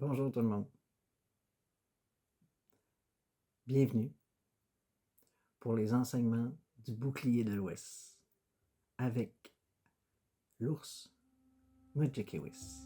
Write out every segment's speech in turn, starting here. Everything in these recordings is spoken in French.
Bonjour tout le monde. Bienvenue pour les enseignements du bouclier de l'Ouest avec l'ours Mudjekewis.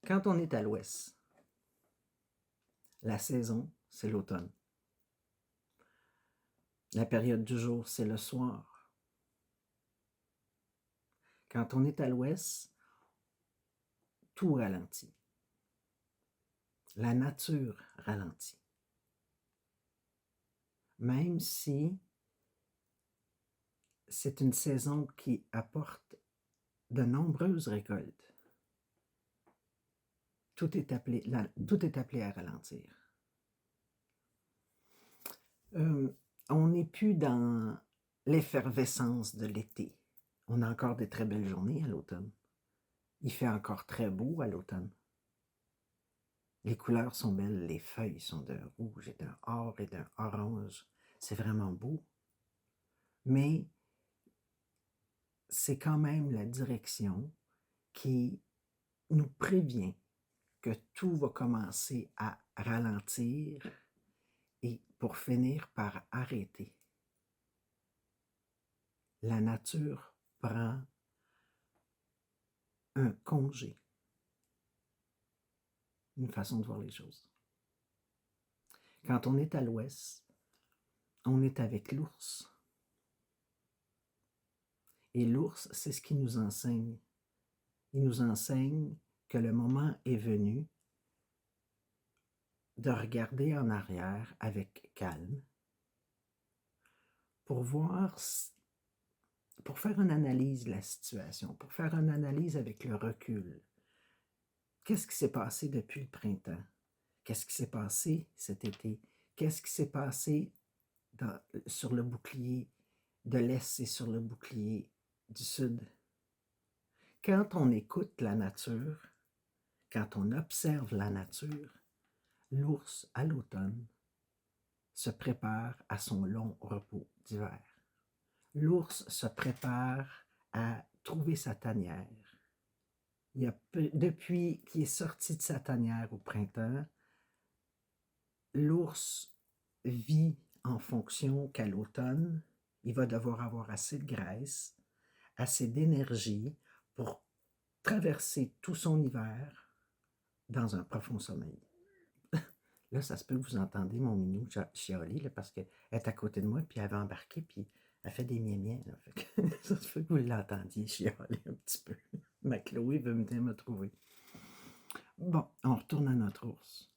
Quand on est à l'Ouest, la saison, c'est l'automne. La période du jour, c'est le soir. Quand on est à l'Ouest, tout ralentit. La nature ralentit. Même si c'est une saison qui apporte de nombreuses récoltes, tout est appelé à ralentir. On n'est plus dans l'effervescence de l'été. On a encore des très belles journées à l'automne. Il fait encore très beau à l'automne. Les couleurs sont belles, les feuilles sont d'un rouge et d'un or et d'un orange. C'est vraiment beau. Mais c'est quand même la direction qui nous prévient que tout va commencer à ralentir et pour finir par arrêter. La nature prend un congé, une façon de voir les choses. Quand on est à l'ouest, on est avec l'ours. Et l'ours, c'est ce qu'il nous enseigne. Il nous enseigne que le moment est venu de regarder en arrière avec calme pour voir, pour faire une analyse de la situation, pour faire une analyse avec le recul. Qu'est-ce qui s'est passé depuis le printemps? Qu'est-ce qui s'est passé cet été? Qu'est-ce qui s'est passé sur le bouclier de l'Est et sur le bouclier du Sud? Quand on écoute la nature, quand on observe la nature, l'ours, à l'automne, se prépare à son long repos d'hiver. L'ours se prépare à trouver sa tanière. Depuis qu'il est sorti de sa tanière au printemps, l'ours vit en fonction qu'à l'automne, il va devoir avoir assez de graisse, assez d'énergie pour traverser tout son hiver dans un profond sommeil. Là, ça se peut que vous entendez mon minou chialer là, parce qu'elle est à côté de moi, puis elle avait embarqué, puis elle fait des miens. Ça se peut que vous l'entendiez chialer un petit peu. Ma Chloé veut venir me trouver. Bon, on retourne à notre ours.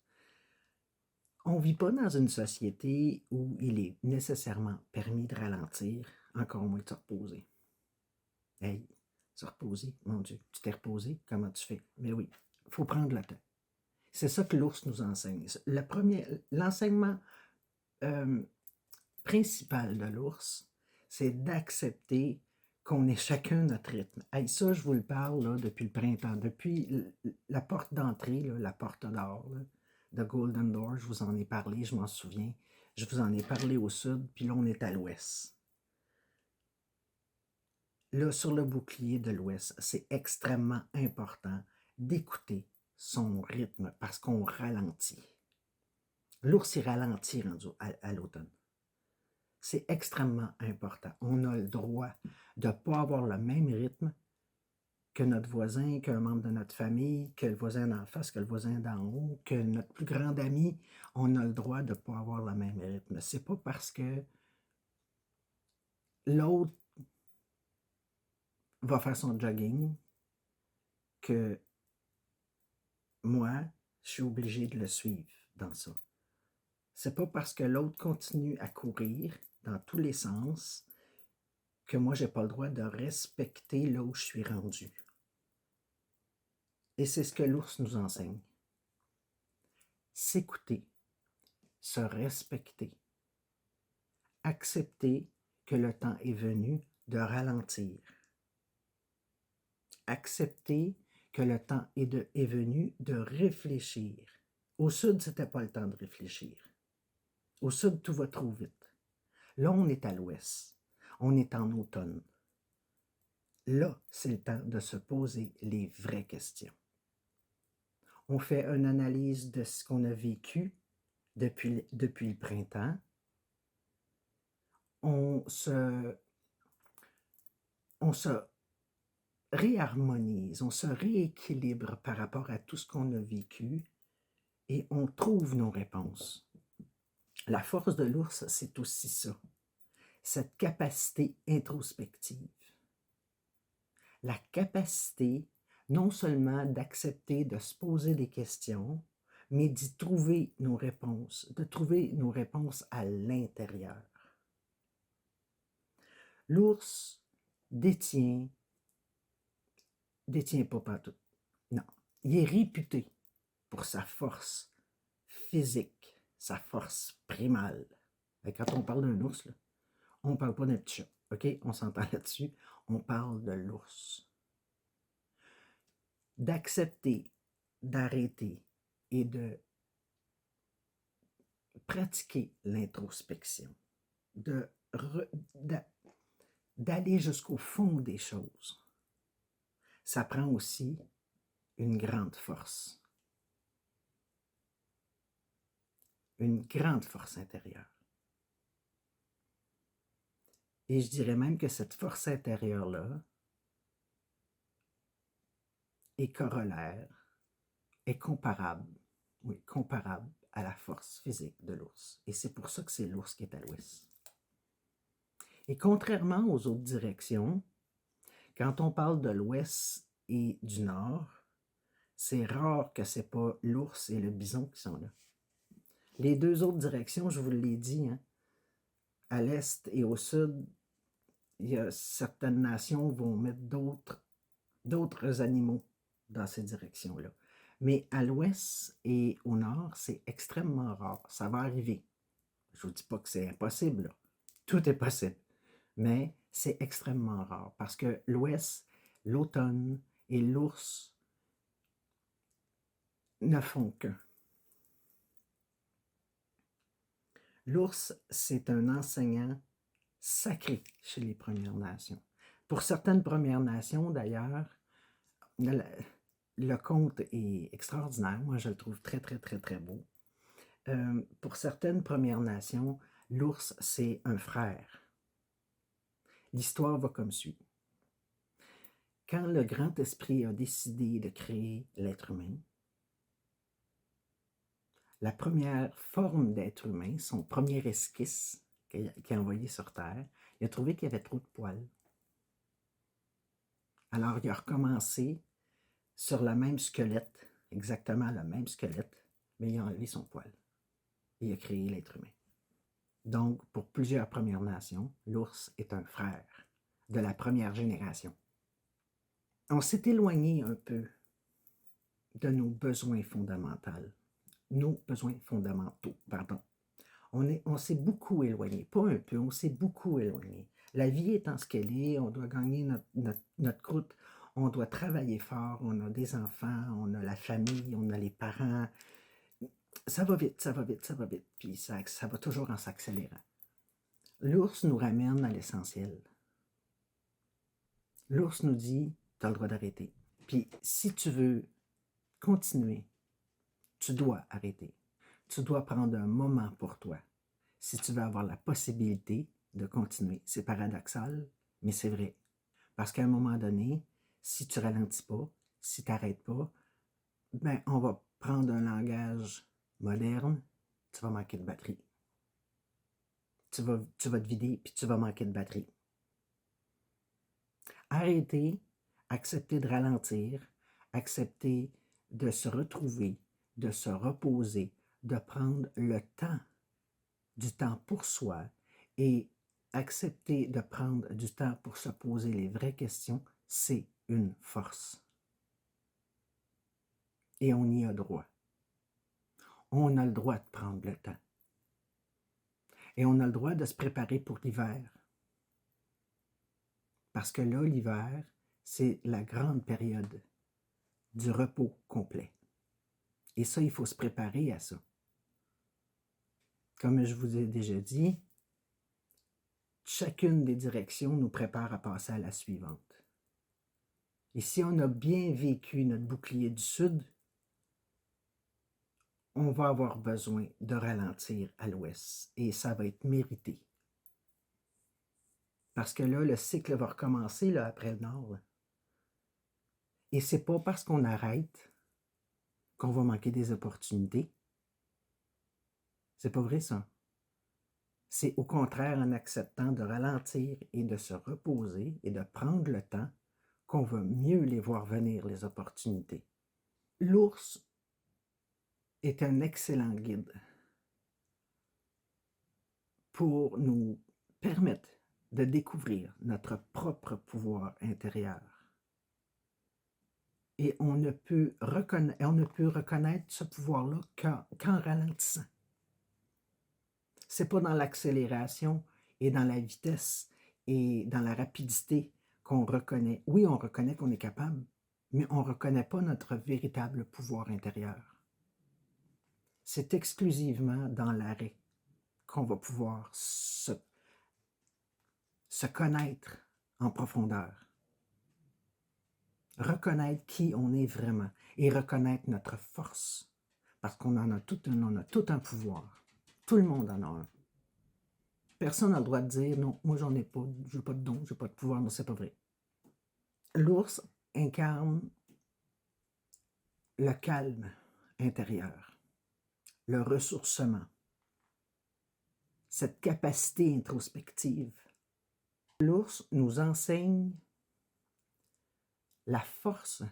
On ne vit pas dans une société où il est nécessairement permis de ralentir, encore moins de se reposer. Hey, se reposer, mon Dieu, tu t'es reposé, comment tu fais? Mais oui, il faut prendre le temps. C'est ça que l'ours nous enseigne. L'enseignement principal de l'ours, c'est d'accepter qu'on ait chacun notre rythme. Hey, ça, je vous le parle là, depuis le printemps, depuis la porte d'entrée, là, la porte d'or là, de Golden Door, je vous en ai parlé, je m'en souviens. Je vous en ai parlé au sud, puis là, on est à l'ouest. Là, sur le bouclier de l'ouest, c'est extrêmement important d'écouter son rythme parce qu'on ralentit. L'ours, il ralentit rendu à l'automne. C'est extrêmement important. On a le droit de ne pas avoir le même rythme que notre voisin, qu'un membre de notre famille, que le voisin d'en face, que le voisin d'en haut, que notre plus grand ami. On a le droit de ne pas avoir le même rythme. C'est pas parce que l'autre va faire son jogging que moi, je suis obligé de le suivre dans ça. C'est pas parce que l'autre continue à courir dans tous les sens que moi, j'ai pas le droit de respecter là où je suis rendu. Et c'est ce que l'ours nous enseigne. S'écouter, se respecter, accepter que le temps est venu de ralentir. Accepter que le temps est venu de réfléchir. Au sud, ce n'était pas le temps de réfléchir. Au sud, tout va trop vite. Là, on est à l'ouest. On est en automne. Là, c'est le temps de se poser les vraies questions. On fait une analyse de ce qu'on a vécu depuis le printemps. On se réharmonise, on se rééquilibre par rapport à tout ce qu'on a vécu et on trouve nos réponses. La force de l'ours, c'est aussi ça, cette capacité introspective. La capacité non seulement d'accepter de se poser des questions, mais d'y trouver nos réponses, de trouver nos réponses à l'intérieur. L'ours détient pas partout. Non. Il est réputé pour sa force physique, sa force primale. Et quand on parle d'un ours, là, on ne parle pas d'un petit chat. OK? On s'entend là-dessus. On parle de l'ours. D'accepter, d'arrêter et de pratiquer l'introspection, d'aller jusqu'au fond des choses. Ça prend aussi une grande force. Une grande force intérieure. Et je dirais même que cette force intérieure-là est corollaire, est comparable, oui, comparable à la force physique de l'ours. Et c'est pour ça que c'est l'ours qui est à l'ouest. Et contrairement aux autres directions, quand on parle de l'ouest et du nord, c'est rare que ce n'est pas l'ours et le bison qui sont là. Les deux autres directions, je vous l'ai dit, hein, à l'est et au sud, il y a certaines nations vont mettre d'autres animaux dans ces directions-là. Mais à l'ouest et au nord, c'est extrêmement rare. Ça va arriver. Je ne vous dis pas que c'est impossible, là. Tout est possible. Mais c'est extrêmement rare parce que l'ouest, l'automne et l'ours ne font qu'un. L'ours, c'est un enseignant sacré chez les Premières Nations. Pour certaines Premières Nations, d'ailleurs, le conte est extraordinaire. Moi, je le trouve très, très, très, très beau. Pour certaines Premières Nations, l'ours, c'est un frère. L'histoire va comme suit. Quand le grand esprit a décidé de créer l'être humain, la première forme d'être humain, son premier esquisse qu'il a envoyé sur Terre, il a trouvé qu'il y avait trop de poils. Alors, il a recommencé sur le même squelette, exactement le même squelette, mais il a enlevé son poil. Et il a créé l'être humain. Donc, pour plusieurs Premières Nations, l'ours est un frère de la première génération. On s'est éloigné un peu de nos besoins fondamentaux. On s'est beaucoup éloigné, pas un peu, on s'est beaucoup éloigné. La vie étant ce qu'elle est, on doit gagner notre croûte, on doit travailler fort, on a des enfants, on a la famille, on a les parents. Ça va vite, ça va vite, ça va vite, puis ça va toujours en s'accélérant. L'ours nous ramène à l'essentiel. L'ours nous dit, tu as le droit d'arrêter. Puis si tu veux continuer, tu dois arrêter. Tu dois prendre un moment pour toi. Si tu veux avoir la possibilité de continuer. C'est paradoxal, mais c'est vrai. Parce qu'à un moment donné, si tu ralentis pas, si tu n'arrêtes pas, ben, on va prendre un langage moderne, tu vas manquer de batterie. Tu vas te vider, puis tu vas manquer de batterie. Arrêter, accepter de ralentir, accepter de se retrouver, de se reposer, de prendre le temps, du temps pour soi et accepter de prendre du temps pour se poser les vraies questions, c'est une force. Et on y a droit. On a le droit de prendre le temps. Et on a le droit de se préparer pour l'hiver. Parce que là, l'hiver, c'est la grande période du repos complet. Et ça, il faut se préparer à ça. Comme je vous ai déjà dit, chacune des directions nous prépare à passer à la suivante. Et si on a bien vécu notre bouclier du Sud, on va avoir besoin de ralentir à l'ouest. Et ça va être mérité. Parce que là, le cycle va recommencer là, après le nord. Là. Et c'est pas parce qu'on arrête qu'on va manquer des opportunités. C'est pas vrai, ça. C'est au contraire en acceptant de ralentir et de se reposer et de prendre le temps qu'on va mieux les voir venir, les opportunités. L'ours est un excellent guide pour nous permettre de découvrir notre propre pouvoir intérieur. Et on ne peut reconnaître ce pouvoir-là qu'en ralentissant. Ce n'est pas dans l'accélération et dans la vitesse et dans la rapidité qu'on reconnaît. Oui, on reconnaît qu'on est capable, mais on ne reconnaît pas notre véritable pouvoir intérieur. C'est exclusivement dans l'arrêt qu'on va pouvoir se connaître en profondeur. Reconnaître qui on est vraiment et reconnaître notre force. Parce qu'on en a tout un pouvoir. Tout le monde en a un. Personne n'a le droit de dire non, moi j'en ai pas, je n'ai pas de don, je n'ai pas de pouvoir, non, c'est pas vrai. L'ours incarne le calme intérieur, le ressourcement, cette capacité introspective. L'ours nous enseigne la force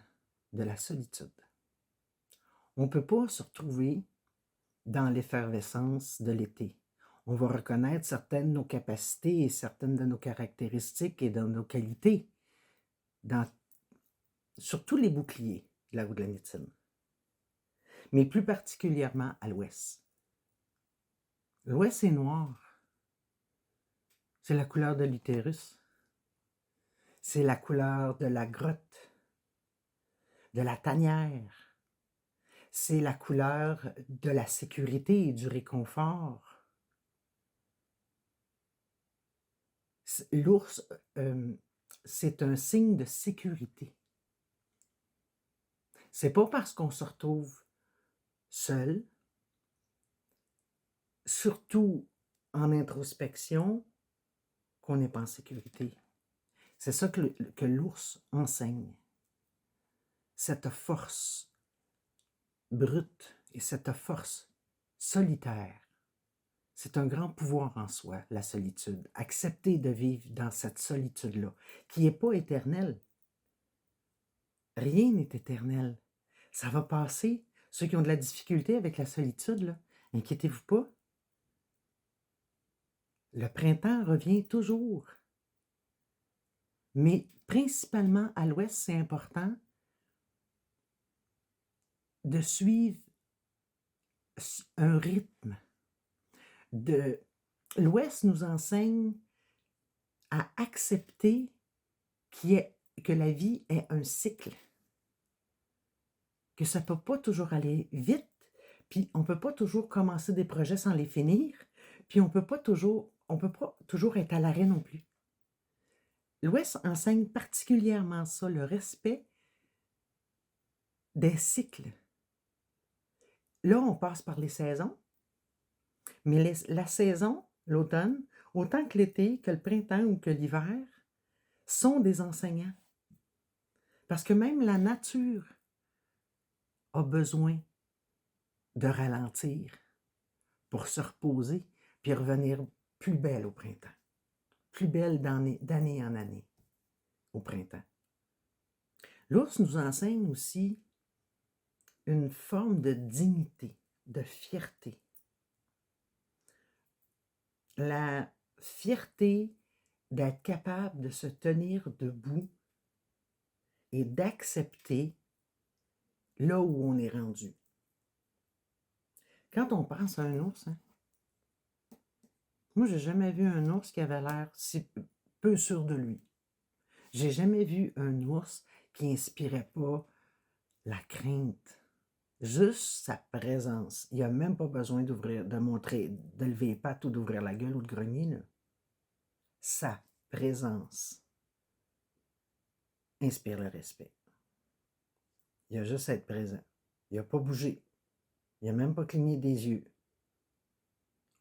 de la solitude. On ne peut pas se retrouver dans l'effervescence de l'été. On va reconnaître certaines de nos capacités et certaines de nos caractéristiques et de nos qualités sur tous les boucliers de la roue de la médecine, mais plus particulièrement à l'ouest. L'ouest est noir. C'est la couleur de l'utérus. C'est la couleur de la grotte, de la tanière. C'est la couleur de la sécurité et du réconfort. L'ours, c'est un signe de sécurité. C'est pas parce qu'on se retrouve seul, surtout en introspection, qu'on n'est pas en sécurité. C'est ça que l'ours enseigne. Cette force brute et cette force solitaire. C'est un grand pouvoir en soi, la solitude. Accepter de vivre dans cette solitude-là, qui n'est pas éternelle. Rien n'est éternel. Ça va passer. Ceux qui ont de la difficulté avec la solitude, là, inquiétez-vous pas. Le printemps revient toujours. Mais principalement à l'ouest, c'est important de suivre un rythme. L'ouest nous enseigne à accepter que la vie est un cycle. Que ça ne peut pas toujours aller vite, puis on ne peut pas toujours commencer des projets sans les finir, puis on ne peut pas toujours être à l'arrêt non plus. L'Ouest enseigne particulièrement ça, le respect des cycles. Là, on passe par les saisons, mais la saison, l'automne, autant que l'été, que le printemps ou que l'hiver, sont des enseignants. Parce que même la nature a besoin de ralentir pour se reposer puis revenir plus belle au printemps. Plus belle d'année en année au printemps. L'ours nous enseigne aussi une forme de dignité, de fierté. La fierté d'être capable de se tenir debout et d'accepter là où on est rendu. Quand on pense à un ours, moi, j'ai jamais vu un ours qui avait l'air si peu sûr de lui. J'ai jamais vu un ours qui inspirait pas la crainte. Juste sa présence. Il a même pas besoin de montrer, de lever les pattes ou d'ouvrir la gueule ou de grogner, là. Sa présence inspire le respect. Il a juste à être présent. Il a pas bougé. Il a même pas cligné des yeux.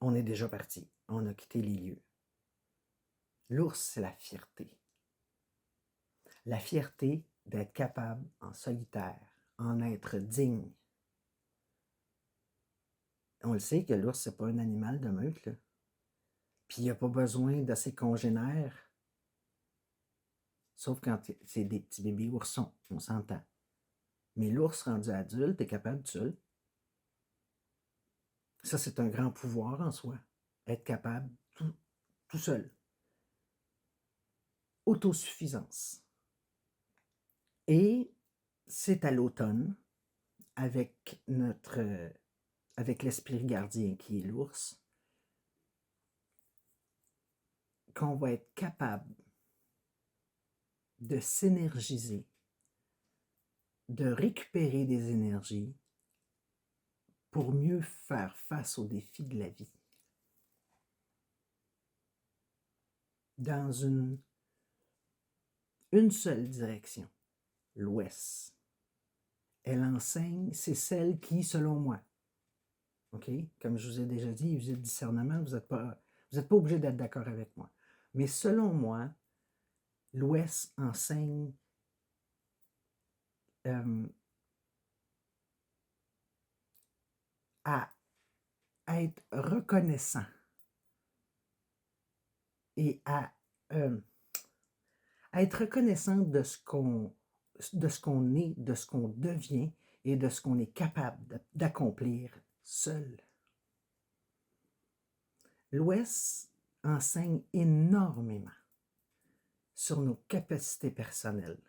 On est déjà parti. On a quitté les lieux. L'ours, c'est la fierté. La fierté d'être capable, en solitaire, en être digne. On le sait que l'ours, c'est pas un animal de meute, là. Puis il n'a pas besoin de ses congénères, sauf quand c'est des petits bébés oursons, on s'entend. Mais l'ours rendu adulte est capable de seul. Ça, c'est un grand pouvoir en soi. Être capable tout seul. Autosuffisance. Et c'est à l'automne, avec l'esprit gardien qui est l'ours, qu'on va être capable de s'énergiser, de récupérer des énergies pour mieux faire face aux défis de la vie. Dans une seule direction, l'Ouest. Elle enseigne, c'est celle qui, selon moi, OK? Comme je vous ai déjà dit, vous êtes discernement, vous n'êtes pas obligé d'être d'accord avec moi. Mais selon moi, l'Ouest enseigne à être reconnaissant et à être reconnaissant de ce qu'on est, de ce qu'on devient et de ce qu'on est capable d'accomplir seul. L'Ouest enseigne énormément sur nos capacités personnelles,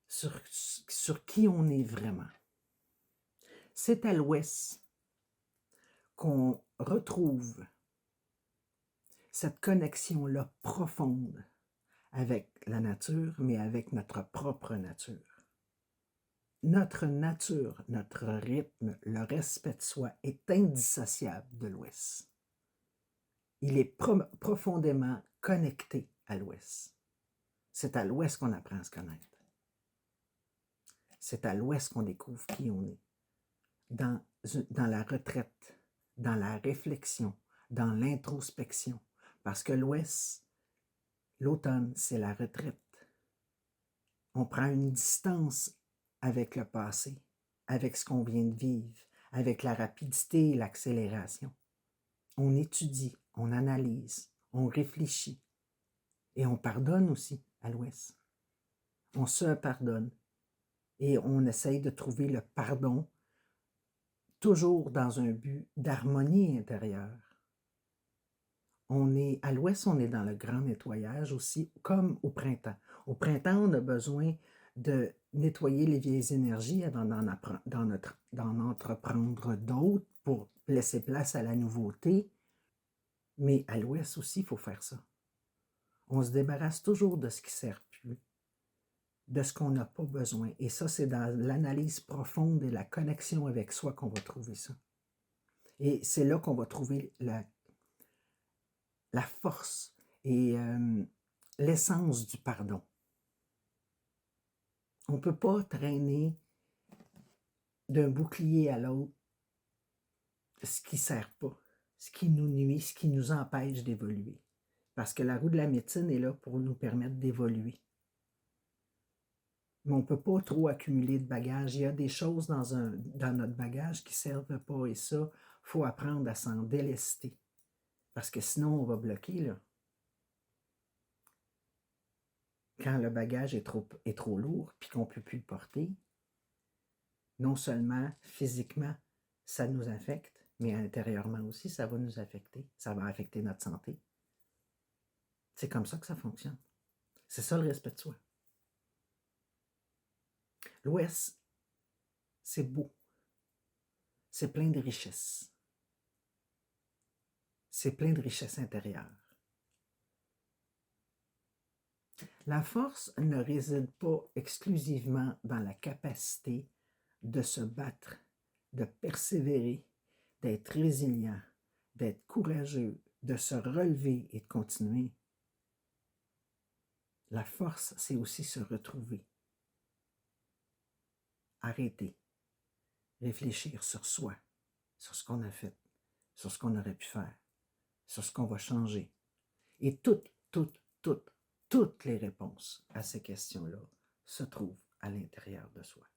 sur qui on est vraiment. C'est à l'Ouest qu'on retrouve cette connexion-là profonde avec la nature, mais avec notre propre nature. Notre nature, notre rythme, le respect de soi est indissociable de l'Ouest. Il est profondément connecté à l'Ouest. C'est à l'Ouest qu'on apprend à se connaître. C'est à l'Ouest qu'on découvre qui on est. Dans la retraite, dans la réflexion, dans l'introspection. Parce que l'Ouest, l'automne, c'est la retraite. On prend une distance avec le passé, avec ce qu'on vient de vivre, avec la rapidité et l'accélération. On étudie, on analyse, on réfléchit et on pardonne aussi à l'Ouest. On se pardonne et on essaye de trouver le pardon toujours dans un but d'harmonie intérieure. À l'Ouest, on est dans le grand nettoyage aussi, comme au printemps. Au printemps, on a besoin de nettoyer les vieilles énergies avant d'en entreprendre d'autres pour laisser place à la nouveauté. Mais à l'Ouest aussi, il faut faire ça. On se débarrasse toujours de ce qui ne sert plus, de ce qu'on n'a pas besoin. Et ça, c'est dans l'analyse profonde et la connexion avec soi qu'on va trouver ça. Et c'est là qu'on va trouver la force et l'essence du pardon. On ne peut pas traîner d'un bouclier à l'autre ce qui ne sert pas, ce qui nous nuit, ce qui nous empêche d'évoluer. Parce que la roue de la médecine est là pour nous permettre d'évoluer. Mais on ne peut pas trop accumuler de bagages. Il y a des choses dans notre bagage qui ne servent pas et ça, il faut apprendre à s'en délester. Parce que sinon, on va bloquer, là. Quand le bagage est trop lourd puis qu'on ne peut plus le porter, non seulement physiquement, ça nous affecte, mais intérieurement aussi, ça va nous affecter. Ça va affecter notre santé. C'est comme ça que ça fonctionne. C'est ça le respect de soi. L'Ouest, c'est beau. C'est plein de richesses. C'est plein de richesses intérieures. La force ne réside pas exclusivement dans la capacité de se battre, de persévérer, d'être résilient, d'être courageux, de se relever et de continuer. La force, c'est aussi se retrouver, arrêter, réfléchir sur soi, sur ce qu'on a fait, sur ce qu'on aurait pu faire, sur ce qu'on va changer. Et toutes les réponses à ces questions-là se trouvent à l'intérieur de soi.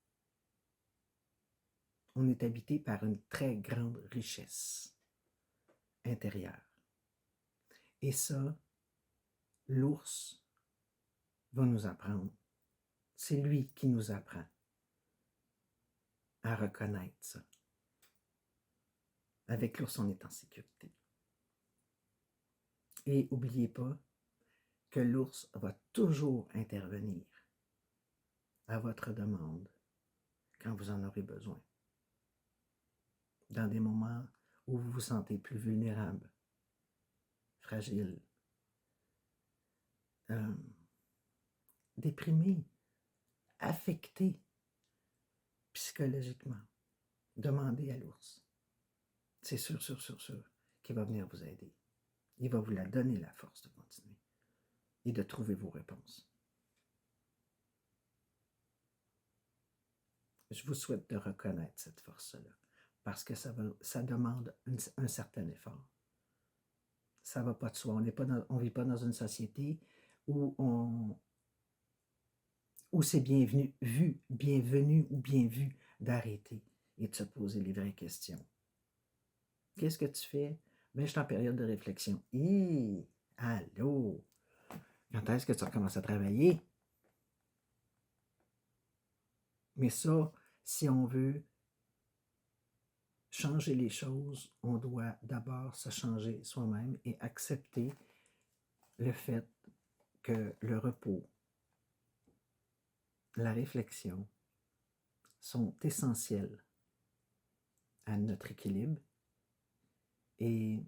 On est habité par une très grande richesse intérieure. Et ça, l'ours va nous apprendre. C'est lui qui nous apprend à reconnaître ça. Avec l'ours, on est en sécurité. Et n'oubliez pas que l'ours va toujours intervenir à votre demande quand vous en aurez besoin. Dans des moments où vous vous sentez plus vulnérable, fragile, déprimé, affecté psychologiquement, demandez à l'ours. C'est sûr qu'il va venir vous aider. Il va vous la donner, la force de continuer et de trouver vos réponses. Je vous souhaite de reconnaître cette force-là parce que ça demande un certain effort. Ça ne va pas de soi. On ne vit pas dans une société où c'est bienvenu ou bien vu d'arrêter et de se poser les vraies questions. Qu'est-ce que tu fais? Ben, je suis en période de réflexion. Allô? Quand est-ce que tu recommences à travailler? Mais ça, si on veut changer les choses, on doit d'abord se changer soi-même et accepter le fait que le repos, la réflexion sont essentiels à notre équilibre et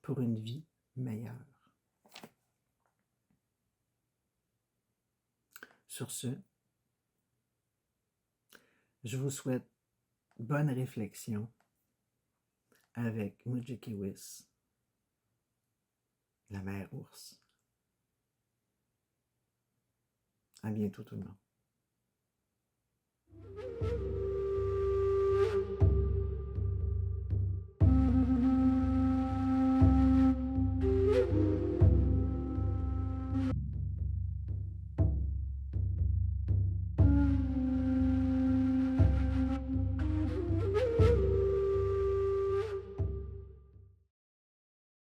pour une vie meilleure. Sur ce, je vous souhaite bonne réflexion avec Mudgekeewis, la mère ours. À bientôt tout le monde.